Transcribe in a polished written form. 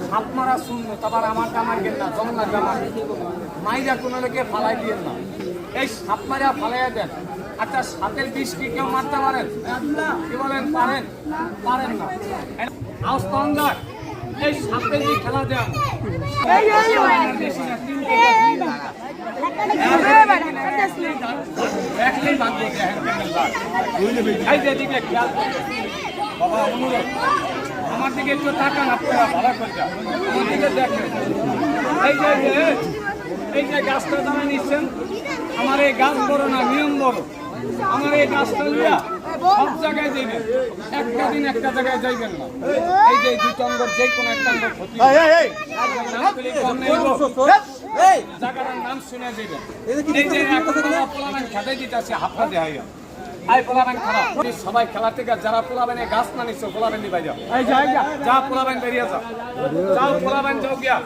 সাপ মারা শূন্য, তারপর আমার কামাই কেন না, জংলা কামাই মাইরা কোনো লোকে ফালাই দিয়ে না, এই সাপ মারা ফালাইয়া দেন। আচ্ছা, সাপের বিষ কি কেউ মারতে পারেন? কি বলেন, পারেন? পারেন না। আউস্তাঙ্গার এই সাপের যে খেলা দেন, বাবা অনুরোধ আমার দিকে একটু তাকান, আপনারা ভালো করে আমার দিকে দেখেন। এই যে গাছটা দানা নিচ্ছেন, আমার এই গাছ বড় না, নিয়ম বড়। আমার এই গাছটা লিয়া সব জায়গায় যাইবেন, একটা দিন একটা জায়গায় যাইবেন না। এই যে দুটো অঙ্গর যে কোনো একটা অঙ্গ ক্ষতি জায়গাটার নাম শুনে যাইবেন। এই যে পোলাবেন খেতে দিতেছে হাফা দেওয়া আই পোলাবেন খারাপ, সবাই খেলা থেকে যারা পোলাবেন গাছ না নিচ্ছে পোলাবেন দিবাই যাও, যা পোলাবেন বেরিয়ে যাও, যাও পোলাবেন যাও গিয়া।